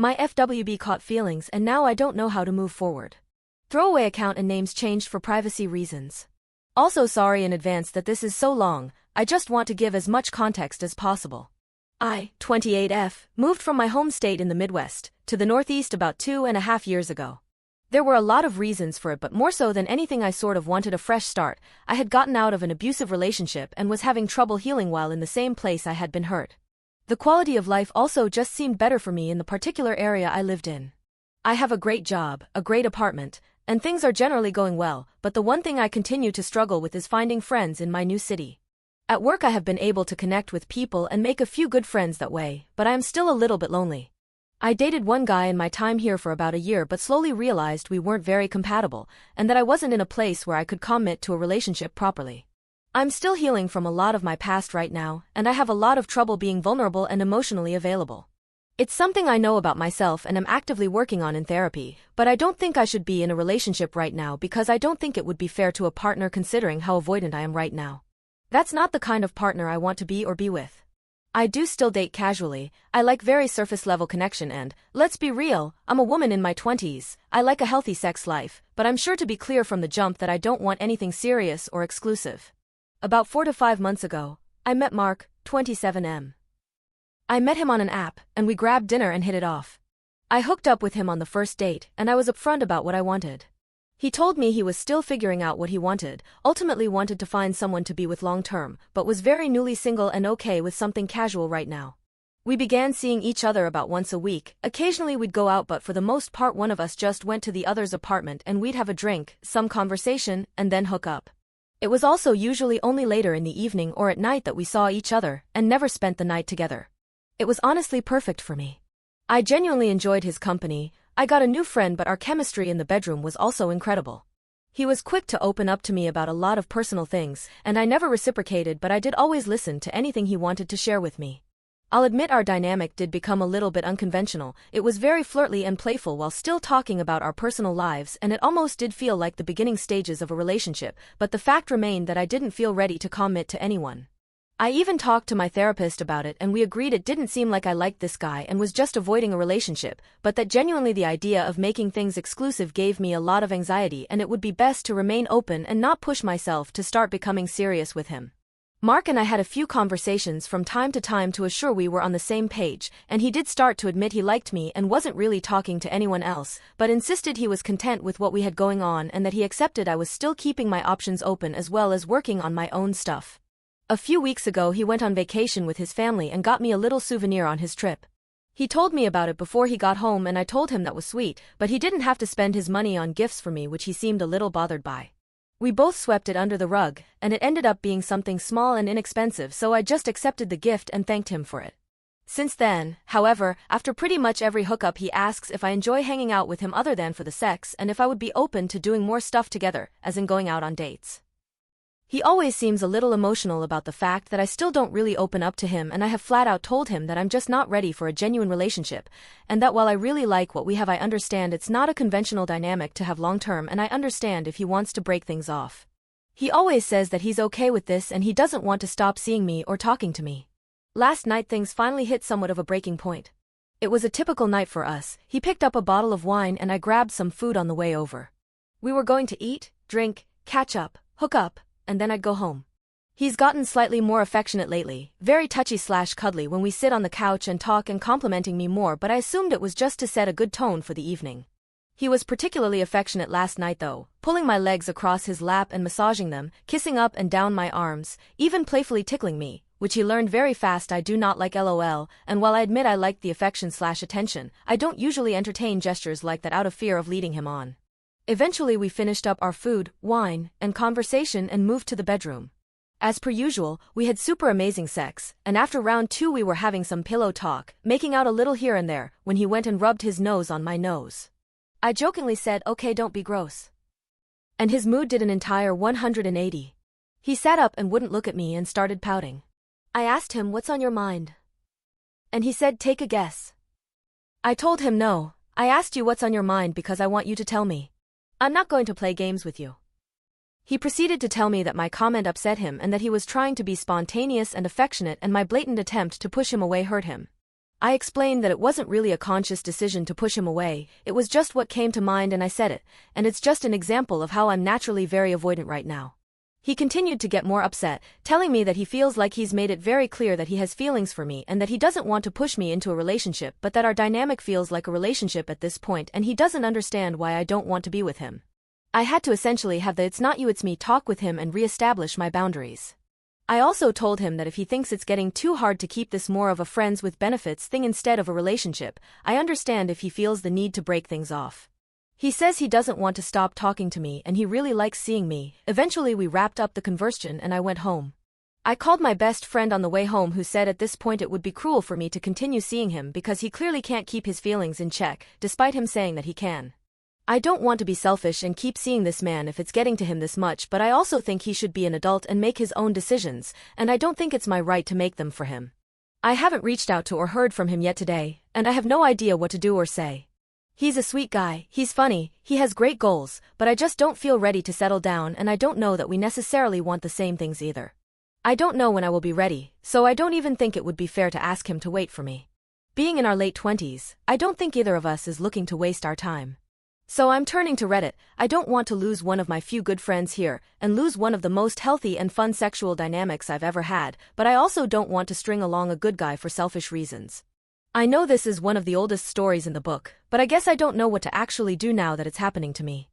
My FWB caught feelings and now I don't know how to move forward. Throwaway account and names changed for privacy reasons. Also sorry in advance that this is so long, I just want to give as much context as possible. I, 28F, moved from my home state in the Midwest to the Northeast about 2.5 years ago. There were a lot of reasons for it, but more so than anything I sort of wanted a fresh start. I had gotten out of an abusive relationship and was having trouble healing while in the same place I had been hurt. The quality of life also just seemed better for me in the particular area I lived in. I have a great job, a great apartment, and things are generally going well, but the one thing I continue to struggle with is finding friends in my new city. At work I have been able to connect with people and make a few good friends that way, but I am still a little bit lonely. I dated one guy in my time here for about a year but slowly realized we weren't very compatible, and that I wasn't in a place where I could commit to a relationship properly. I'm still healing from a lot of my past right now, and I have a lot of trouble being vulnerable and emotionally available. It's something I know about myself and am actively working on in therapy, but I don't think I should be in a relationship right now because I don't think it would be fair to a partner considering how avoidant I am right now. That's not the kind of partner I want to be or be with. I do still date casually, I like very surface-level connection and, let's be real, I'm a woman in my 20s, I like a healthy sex life, but I'm sure to be clear from the jump that I don't want anything serious or exclusive. About 4 to 5 months ago, I met Mark, 27M. I met him on an app, and we grabbed dinner and hit it off. I hooked up with him on the first date, and I was upfront about what I wanted. He told me he was still figuring out what he wanted, ultimately wanted to find someone to be with long-term, but was very newly single and okay with something casual right now. We began seeing each other about once a week, occasionally we'd go out but for the most part one of us just went to the other's apartment and we'd have a drink, some conversation, and then hook up. It was also usually only later in the evening or at night that we saw each other, and never spent the night together. It was honestly perfect for me. I genuinely enjoyed his company. I got a new friend but our chemistry in the bedroom was also incredible. He was quick to open up to me about a lot of personal things, and I never reciprocated but I did always listen to anything he wanted to share with me. I'll admit our dynamic did become a little bit unconventional. It was very flirty and playful while still talking about our personal lives, and it almost did feel like the beginning stages of a relationship, but the fact remained that I didn't feel ready to commit to anyone. I even talked to my therapist about it and we agreed it didn't seem like I liked this guy and was just avoiding a relationship, but that genuinely the idea of making things exclusive gave me a lot of anxiety and it would be best to remain open and not push myself to start becoming serious with him. Mark and I had a few conversations from time to time to assure we were on the same page, and he did start to admit he liked me and wasn't really talking to anyone else, but insisted he was content with what we had going on and that he accepted I was still keeping my options open as well as working on my own stuff. A few weeks ago he went on vacation with his family and got me a little souvenir on his trip. He told me about it before he got home and I told him that was sweet, but he didn't have to spend his money on gifts for me, which he seemed a little bothered by. We both swept it under the rug, and it ended up being something small and inexpensive, so I just accepted the gift and thanked him for it. Since then, however, after pretty much every hookup he asks if I enjoy hanging out with him other than for the sex and if I would be open to doing more stuff together, as in going out on dates. He always seems a little emotional about the fact that I still don't really open up to him, and I have flat out told him that I'm just not ready for a genuine relationship, and that while I really like what we have I understand it's not a conventional dynamic to have long-term, and I understand if he wants to break things off. He always says that he's okay with this and he doesn't want to stop seeing me or talking to me. Last night things finally hit somewhat of a breaking point. It was a typical night for us. He picked up a bottle of wine and I grabbed some food on the way over. We were going to eat, drink, catch up, hook up, and then I'd go home. He's gotten slightly more affectionate lately, very touchy/cuddly when we sit on the couch and talk and complimenting me more, but I assumed it was just to set a good tone for the evening. He was particularly affectionate last night though, pulling my legs across his lap and massaging them, kissing up and down my arms, even playfully tickling me, which he learned very fast I do not like LOL, and while I admit I liked the affection/attention, I don't usually entertain gestures like that out of fear of leading him on. Eventually we finished up our food, wine, and conversation and moved to the bedroom. As per usual, we had super amazing sex, and after round 2 we were having some pillow talk, making out a little here and there, when he went and rubbed his nose on my nose. I jokingly said, "Okay, don't be gross." And his mood did an entire 180. He sat up and wouldn't look at me and started pouting. I asked him, "What's on your mind?" And he said, "Take a guess." I told him, "No, I asked you what's on your mind because I want you to tell me. I'm not going to play games with you." He proceeded to tell me that my comment upset him and that he was trying to be spontaneous and affectionate and my blatant attempt to push him away hurt him. I explained that it wasn't really a conscious decision to push him away, it was just what came to mind and I said it, and it's just an example of how I'm naturally very avoidant right now. He continued to get more upset, telling me that he feels like he's made it very clear that he has feelings for me and that he doesn't want to push me into a relationship but that our dynamic feels like a relationship at this point and he doesn't understand why I don't want to be with him. I had to essentially have the "it's not you it's me" talk with him and re-establish my boundaries. I also told him that if he thinks it's getting too hard to keep this more of a friends with benefits thing instead of a relationship, I understand if he feels the need to break things off. He says he doesn't want to stop talking to me and he really likes seeing me. Eventually we wrapped up the conversation and I went home. I called my best friend on the way home who said at this point it would be cruel for me to continue seeing him because he clearly can't keep his feelings in check, despite him saying that he can. I don't want to be selfish and keep seeing this man if it's getting to him this much, but I also think he should be an adult and make his own decisions, and I don't think it's my right to make them for him. I haven't reached out to or heard from him yet today, and I have no idea what to do or say. He's a sweet guy, he's funny, he has great goals, but I just don't feel ready to settle down and I don't know that we necessarily want the same things either. I don't know when I will be ready, so I don't even think it would be fair to ask him to wait for me. Being in our late 20s, I don't think either of us is looking to waste our time. So I'm turning to Reddit. I don't want to lose one of my few good friends here, and lose one of the most healthy and fun sexual dynamics I've ever had, but I also don't want to string along a good guy for selfish reasons. I know this is one of the oldest stories in the book, but I guess I don't know what to actually do now that it's happening to me.